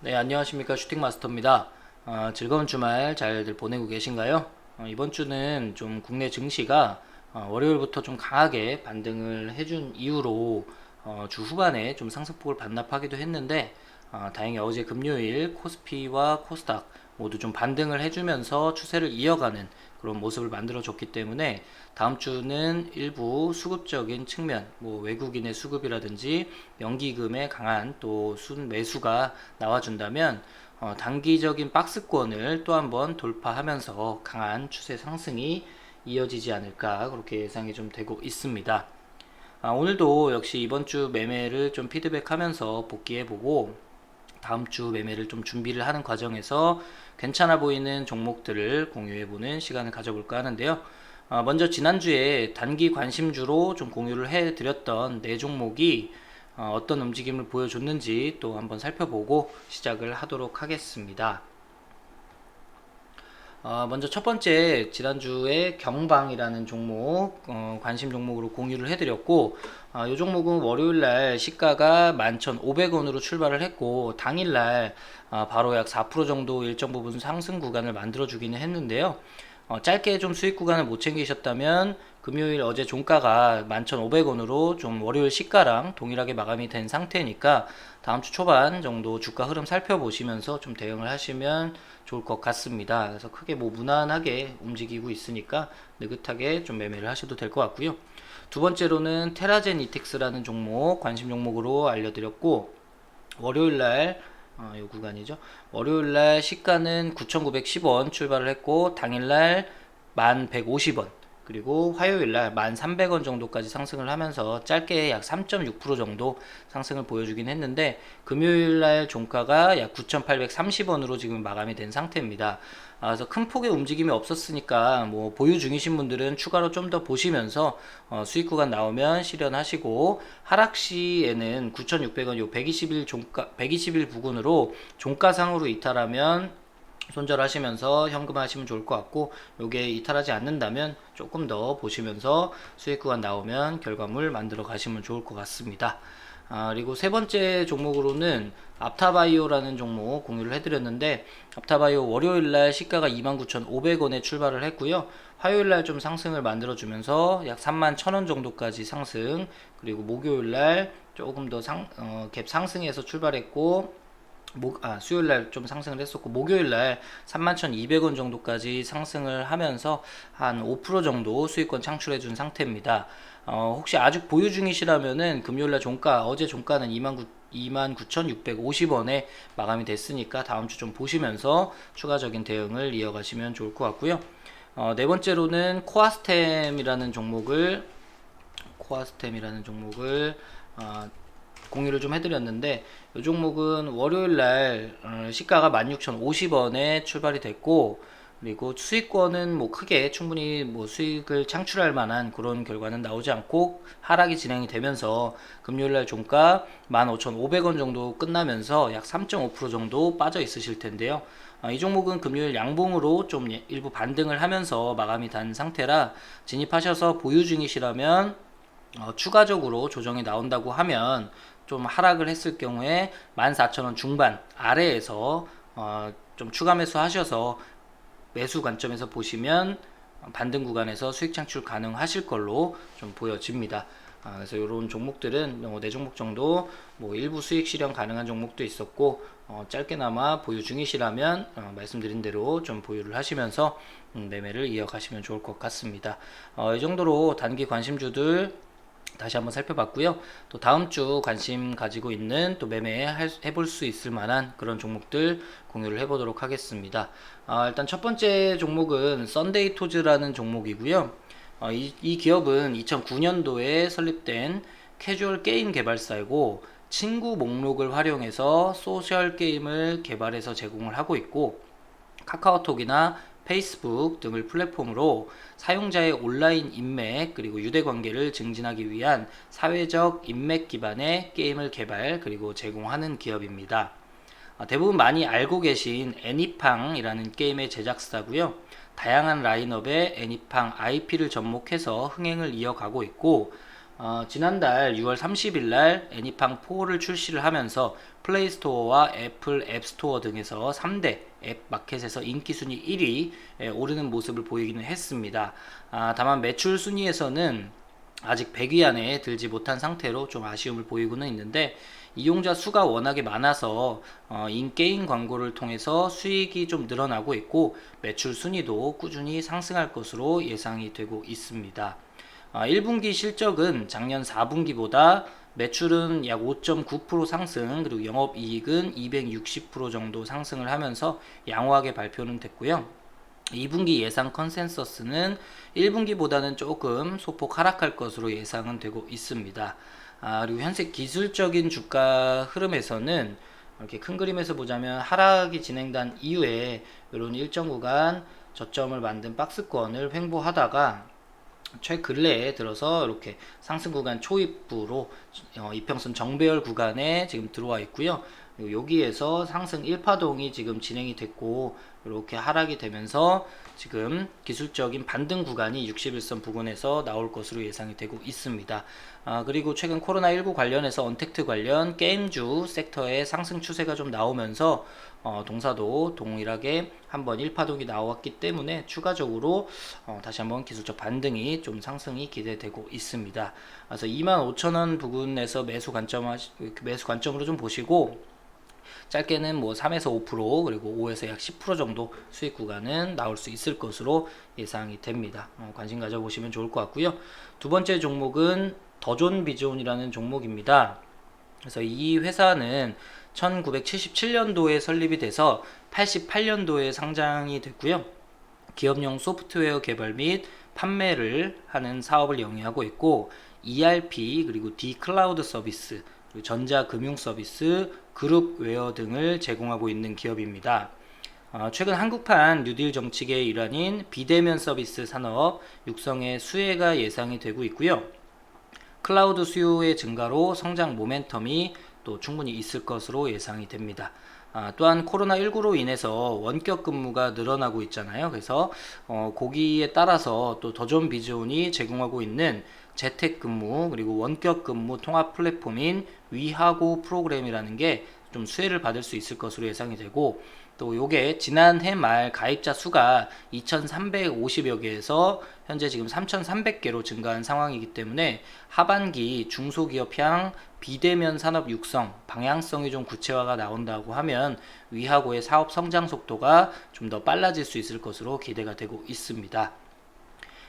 네, 안녕하십니까. 슈팅마스터입니다. 즐거운 주말 잘들 보내고 계신가요? 이번 주는 좀 국내 증시가 월요일부터 좀 강하게 반등을 해준 이후로 주 후반에 좀 상승폭을 반납하기도 했는데, 다행히 어제 금요일 코스피와 코스닥 모두 좀 반등을 해주면서 추세를 이어가는 그런 모습을 만들어줬기 때문에 다음 주는 일부 수급적인 측면, 뭐 외국인의 수급이라든지 연기금의 강한 또 순매수가 나와준다면 단기적인 박스권을 또 한번 돌파하면서 강한 추세 상승이 이어지지 않을까 그렇게 예상이 좀 되고 있습니다. 오늘도 역시 이번 주 매매를 좀 피드백하면서 복귀해보고 다음 주 매매를 좀 준비를 하는 과정에서 괜찮아 보이는 종목들을 공유해보는 시간을 가져볼까 하는데요. 먼저 지난주에 단기 관심주로 좀 공유를 해드렸던 네 종목이 어떤 움직임을 보여줬는지 또 한번 살펴보고 시작을 하도록 하겠습니다. 먼저 첫 번째 지난주에 경방이라는 종목 관심 종목으로 공유를 해드렸고 이 종목은 월요일날 시가가 11,500원으로 출발을 했고 당일날 바로 약 4% 정도 일정 부분 상승 구간을 만들어 주기는 했는데요. 짧게 좀 수익 구간을 못 챙기셨다면 금요일 어제 종가가 11,500원으로 좀 월요일 시가랑 동일하게 마감이 된 상태니까 다음 주 초반 정도 주가 흐름 살펴보시면서 좀 대응을 하시면 좋을 것 같습니다. 그래서 크게 뭐 무난하게 움직이고 있으니까 느긋하게 좀 매매를 하셔도 될 것 같고요. 두 번째로는 테라젠 이텍스라는 종목 관심 종목으로 알려드렸고 월요일날 이 구간이죠. 월요일날 시가는 9,910원 출발을 했고 당일날 1,150원 그리고 화요일날 1,300원 정도까지 상승을 하면서 짧게 약 3.6% 정도 상승을 보여주긴 했는데 금요일날 종가가 약 9,830원으로 지금 마감이 된 상태입니다. 그래서 큰 폭의 움직임이 없었으니까 뭐 보유 중이신 분들은 추가로 좀 더 보시면서 수익 구간 나오면 실현하시고 하락 시에는 9,600원 요 120일 종가 120일 부근으로 종가상으로 이탈하면 손절하시면서 현금하시면 좋을 것 같고 요게 이탈하지 않는다면 조금 더 보시면서 수익 구간 나오면 결과물 만들어 가시면 좋을 것 같습니다. 그리고 세 번째 종목으로는 앞타바이오라는 종목 공유를 해드렸는데 앞타바이오 월요일날 시가가 29,500원에 출발을 했고요. 화요일날 좀 상승을 만들어주면서 약 31,000원 정도까지 상승 그리고 목요일날 조금 더 갭 상승해서 출발했고 수요일날 좀 상승을 했었고 목요일날 31,200원 정도까지 상승을 하면서 한 5% 정도 수익권 창출해 준 상태입니다. 혹시 아직 보유 중이시라면은 금요일날 종가 어제 종가는 29,650원에 마감이 됐으니까 다음 주 좀 보시면서 추가적인 대응을 이어가시면 좋을 것 같고요. 네 번째로는 코아스템이라는 종목을 공유를 좀 해드렸는데 이 종목은 월요일날 시가가 16,050원에 출발이 됐고 그리고 수익권은 뭐 크게 충분히 뭐 수익을 창출할 만한 그런 결과는 나오지 않고 하락이 진행이 되면서 금요일날 종가 15,500원 정도 끝나면서 약 3.5% 정도 빠져 있으실 텐데요. 이 종목은 금요일 양봉으로 좀 일부 반등을 하면서 마감이 단 상태라 진입하셔서 보유 중이시라면 추가적으로 조정이 나온다고 하면 좀 하락을 했을 경우에 14,000원 중반 아래에서 좀 추가 매수 하셔서 매수 관점에서 보시면 반등 구간에서 수익 창출 가능하실 걸로 좀 보여집니다. 그래서 이런 종목들은 네 종목 정도 뭐 일부 수익 실현 가능한 종목도 있었고 짧게나마 보유 중이시라면 말씀드린 대로 좀 보유를 하시면서 매매를 이어가시면 좋을 것 같습니다. 이 정도로 단기 관심주들 다시 한번 살펴봤고요. 또 다음 주 관심 가지고 있는 또 해볼 수 있을 만한 그런 종목들 공유를 해보도록 하겠습니다. 일단 첫 번째 종목은 썬데이 토즈라는 종목이고요. 이 기업은 2009년도에 설립된 캐주얼 게임 개발사이고 친구 목록을 활용해서 소셜 게임을 개발해서 제공을 하고 있고 카카오톡이나 페이스북 등을 플랫폼으로 사용자의 온라인 인맥 그리고 유대관계를 증진하기 위한 사회적 인맥 기반의 게임을 개발 그리고 제공하는 기업입니다. 대부분 많이 알고 계신 애니팡이라는 게임의 제작사고요. 다양한 라인업의 애니팡 IP를 접목해서 흥행을 이어가고 있고 지난달 6월 30일 날 애니팡4를 출시를 하면서 플레이스토어와 애플 앱스토어 등에서 3대 앱 마켓에서 인기 순위 1위에 오르는 모습을 보이기는 했습니다. 다만 매출 순위에서는 아직 100위 안에 들지 못한 상태로 좀 아쉬움을 보이고는 있는데, 이용자 수가 워낙에 많아서 인게임 광고를 통해서 수익이 좀 늘어나고 있고 매출 순위도 꾸준히 상승할 것으로 예상이 되고 있습니다. 1분기 실적은 작년 4분기보다 매출은 약 5.9% 상승, 그리고 영업이익은 260% 정도 상승을 하면서 양호하게 발표는 됐고요. 2분기 예상 컨센서스는 1분기보다는 조금 소폭 하락할 것으로 예상은 되고 있습니다. 그리고 현재 기술적인 주가 흐름에서는 이렇게 큰 그림에서 보자면 하락이 진행된 이후에 이런 일정 구간 저점을 만든 박스권을 횡보하다가 최근래에 들어서 이렇게 상승 구간 초입부로 이평선 정배열 구간에 지금 들어와 있고요. 여기에서 상승 1파동이 지금 진행이 됐고 이렇게 하락이 되면서 지금 기술적인 반등 구간이 61선 부근에서 나올 것으로 예상이 되고 있습니다. 그리고 최근 코로나19 관련해서 언택트 관련 게임주 섹터의 상승 추세가 좀 나오면서 동사도 동일하게 한번 1파동이 나왔기 때문에 추가적으로 다시 한번 기술적 반등이 좀 상승이 기대되고 있습니다. 그래서 25,000원 부근에서 매수 관점으로 좀 보시고, 짧게는 뭐 3에서 5% 그리고 5에서 약 10% 정도 수익 구간은 나올 수 있을 것으로 예상이 됩니다. 관심 가져보시면 좋을 것 같고요. 두 번째 종목은 더존 비존이라는 종목입니다. 그래서 이 회사는 1977년도에 설립이 돼서 88년도에 상장이 됐고요. 기업용 소프트웨어 개발 및 판매를 하는 사업을 영위하고 있고, ERP 그리고 D 클라우드 서비스, 그리고 전자금융 서비스, 그룹웨어 등을 제공하고 있는 기업입니다. 최근 한국판 뉴딜 정책의 일환인 비대면 서비스 산업 육성의 수혜가 예상이 되고 있고요. 클라우드 수요의 증가로 성장 모멘텀이 또 충분히 있을 것으로 예상이 됩니다. 또한 코로나19로 인해서 원격 근무가 늘어나고 있잖아요. 그래서 거기에 따라서 또 더존 비존이 제공하고 있는 재택근무 그리고 원격 근무 통합 플랫폼인 위하고 프로그램이라는 게 좀 수혜를 받을 수 있을 것으로 예상이 되고, 또 요게 지난해 말 가입자 수가 2,350여 개에서 현재 지금 3,300개로 증가한 상황이기 때문에 하반기 중소기업향 비대면 산업 육성 방향성이 좀 구체화가 나온다고 하면 위하고의 사업 성장 속도가 좀 더 빨라질 수 있을 것으로 기대가 되고 있습니다.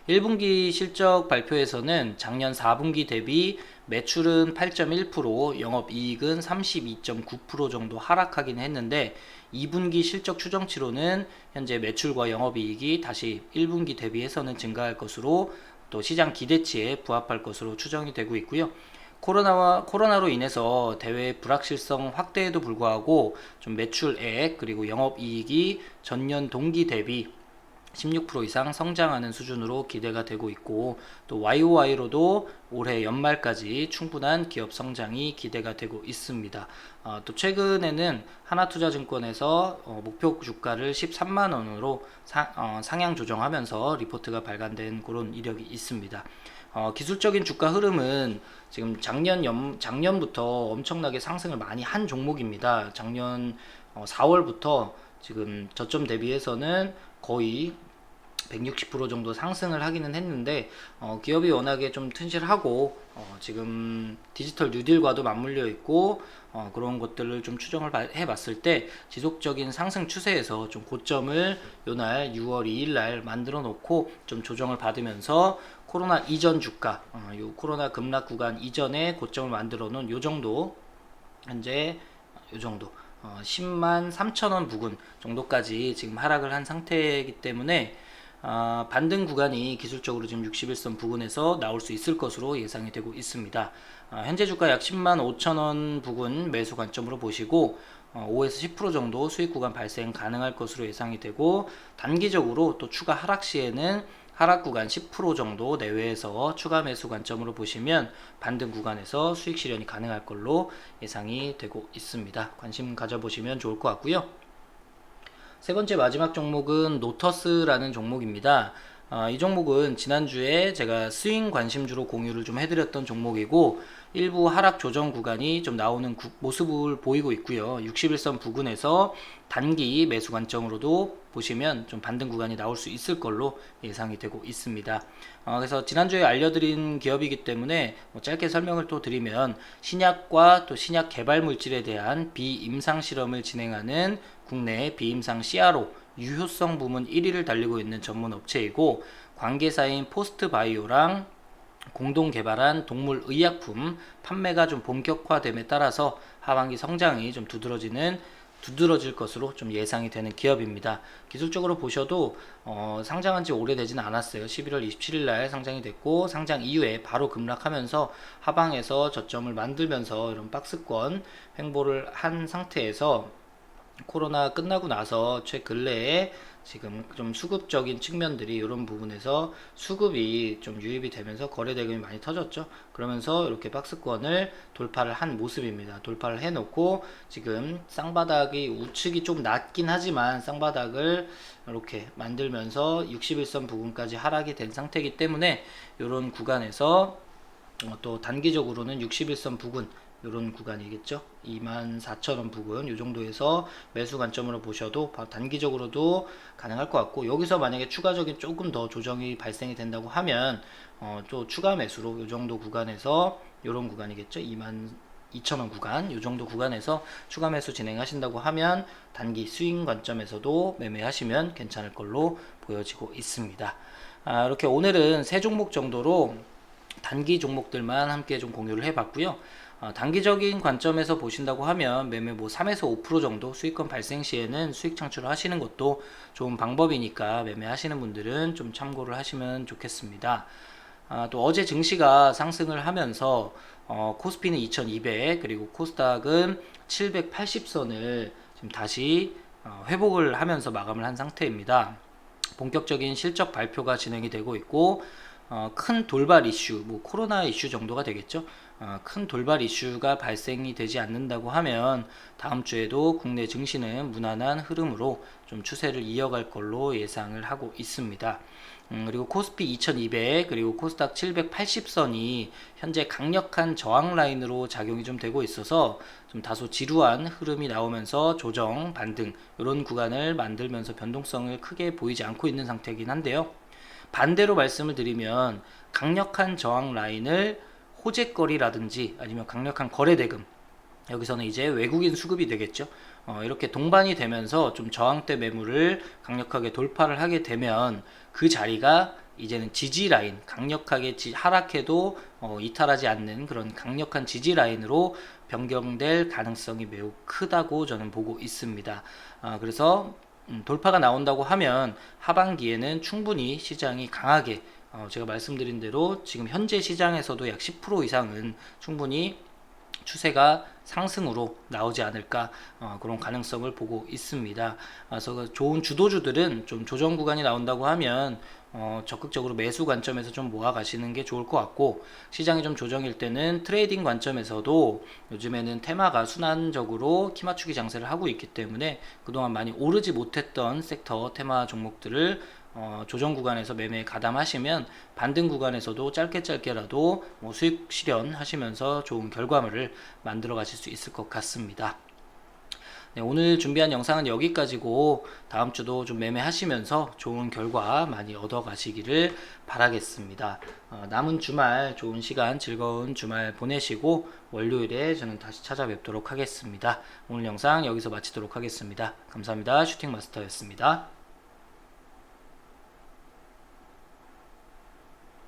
1분기 실적 발표에서는 작년 4분기 대비 매출은 8.1%, 영업이익은 32.9% 정도 하락하긴 했는데, 2분기 실적 추정치로는 현재 매출과 영업이익이 다시 1분기 대비해서는 증가할 것으로, 또 시장 기대치에 부합할 것으로 추정이 되고 있고요. 코로나로 인해서 대외 불확실성 확대에도 불구하고 좀 매출액 그리고 영업이익이 전년 동기 대비 16% 이상 성장하는 수준으로 기대가 되고 있고, 또 YOY로도 올해 연말까지 충분한 기업 성장이 기대가 되고 있습니다. 또 최근에는 하나투자증권에서 목표 주가를 13만원으로 상향 조정하면서 리포트가 발간된 그런 이력이 있습니다. 기술적인 주가 흐름은 지금 작년부터 엄청나게 상승을 많이 한 종목입니다. 작년 4월부터 지금 저점 대비해서는 거의 160% 정도 상승을 하기는 했는데, 기업이 워낙에 좀 튼실하고 지금 디지털 뉴딜과도 맞물려 있고 그런 것들을 좀 추정을 해봤을 때 지속적인 상승 추세에서 좀 고점을 요날 6월 2일 날 만들어 놓고 좀 조정을 받으면서 코로나 이전 주가, 요 코로나 급락 구간 이전에 고점을 만들어 놓은 요 정도, 현재 요 정도 10만 3천원 부근 정도까지 지금 하락을 한 상태이기 때문에 반등 구간이 기술적으로 지금 61선 부근에서 나올 수 있을 것으로 예상이 되고 있습니다. 현재 주가 약 10만 5천원 부근 매수 관점으로 보시고 5에서 10% 정도 수익 구간 발생 가능할 것으로 예상이 되고, 단기적으로 또 추가 하락 시에는 하락 구간 10% 정도 내외에서 추가 매수 관점으로 보시면 반등 구간에서 수익 실현이 가능할 걸로 예상이 되고 있습니다. 관심 가져보시면 좋을 것 같고요. 세 번째 마지막 종목은 노터스라는 종목입니다. 이 종목은 지난주에 제가 스윙 관심주로 공유를 좀 해드렸던 종목이고, 일부 하락 조정 구간이 좀 나오는 모습을 보이고 있고요. 61선 부근에서 단기 매수 관점으로도 보시면 좀 반등 구간이 나올 수 있을 걸로 예상이 되고 있습니다. 그래서 지난주에 알려드린 기업이기 때문에 짧게 설명을 또 드리면, 신약과 또 신약 개발 물질에 대한 비임상 실험을 진행하는 국내 비임상 CRO 유효성 부문 1위를 달리고 있는 전문 업체이고, 관계사인 포스트바이오랑 공동 개발한 동물 의약품 판매가 좀 본격화됨에 따라서 하반기 성장이 좀 두드러질 것으로 좀 예상이 되는 기업입니다. 기술적으로 보셔도 상장한 지 오래되지는 않았어요. 11월 27일 날 상장이 됐고, 상장 이후에 바로 급락하면서 하방에서 저점을 만들면서 이런 박스권 횡보를 한 상태에서 코로나 끝나고 나서 최근래에 지금 좀 수급적인 측면들이 이런 부분에서 수급이 좀 유입이 되면서 거래 대금이 많이 터졌죠. 그러면서 이렇게 박스권을 돌파를 한 모습입니다. 돌파를 해놓고 지금 쌍바닥이 우측이 좀 낮긴 하지만 쌍바닥을 이렇게 만들면서 61선 부근까지 하락이 된 상태이기 때문에 이런 구간에서 또 단기적으로는 61선 부근 이런 구간이겠죠. 24,000원 부근 이 정도에서 매수 관점으로 보셔도 단기적으로도 가능할 것 같고, 여기서 만약에 추가적인 조금 더 조정이 발생이 된다고 하면 또 추가 매수로 이 정도 구간에서 이런 구간이겠죠. 22,000원 구간 이 정도 구간에서 추가 매수 진행하신다고 하면 단기 스윙 관점에서도 매매하시면 괜찮을 걸로 보여지고 있습니다. 이렇게 오늘은 세 종목 정도로 단기 종목들만 함께 좀 공유를 해봤고요. 단기적인 관점에서 보신다고 하면 매매 3에서 5% 정도 수익권 발생 시에는 수익 창출을 하시는 것도 좋은 방법이니까 매매하시는 분들은 좀 참고를 하시면 좋겠습니다. 또 어제 증시가 상승을 하면서 코스피는 2200 그리고 코스닥은 780선을 지금 다시 회복을 하면서 마감을 한 상태입니다. 본격적인 실적 발표가 진행이 되고 있고, 큰 돌발 이슈, 코로나 이슈 정도가 되겠죠. 큰 돌발 이슈가 발생이 되지 않는다고 하면 다음 주에도 국내 증시는 무난한 흐름으로 좀 추세를 이어갈 걸로 예상을 하고 있습니다. 그리고 코스피 2200 그리고 코스닥 780선이 현재 강력한 저항 라인으로 작용이 좀 되고 있어서 좀 다소 지루한 흐름이 나오면서 조정, 반등 이런 구간을 만들면서 변동성을 크게 보이지 않고 있는 상태이긴 한데요. 반대로 말씀을 드리면 강력한 저항 라인을 호재거리라든지 아니면 강력한 거래대금, 여기서는 이제 외국인 수급이 되겠죠. 이렇게 동반이 되면서 좀 저항대 매물을 강력하게 돌파를 하게 되면 그 자리가 이제는 지지 라인, 강력하게 하락해도 이탈하지 않는 그런 강력한 지지 라인으로 변경될 가능성이 매우 크다고 저는 보고 있습니다. 그래서 돌파가 나온다고 하면 하반기에는 충분히 시장이 강하게, 제가 말씀드린 대로 지금 현재 시장에서도 약 10% 이상은 충분히 추세가 상승으로 나오지 않을까, 그런 가능성을 보고 있습니다. 그래서 좋은 주도주들은 좀 조정 구간이 나온다고 하면 적극적으로 매수 관점에서 좀 모아 가시는 게 좋을 것 같고, 시장이 좀 조정일 때는 트레이딩 관점에서도 요즘에는 테마가 순환적으로 키 맞추기 장세를 하고 있기 때문에 그동안 많이 오르지 못했던 섹터 테마 종목들을 조정 구간에서 매매에 가담하시면 반등 구간에서도 짧게라도 수익 실현하시면서 좋은 결과물을 만들어 가실 수 있을 것 같습니다. 네, 오늘 준비한 영상은 여기까지고, 다음 주도 좀 매매하시면서 좋은 결과 많이 얻어 가시기를 바라겠습니다. 남은 주말 좋은 시간, 즐거운 주말 보내시고 월요일에 저는 다시 찾아뵙도록 하겠습니다. 오늘 영상 여기서 마치도록 하겠습니다. 감사합니다. 슈팅마스터였습니다.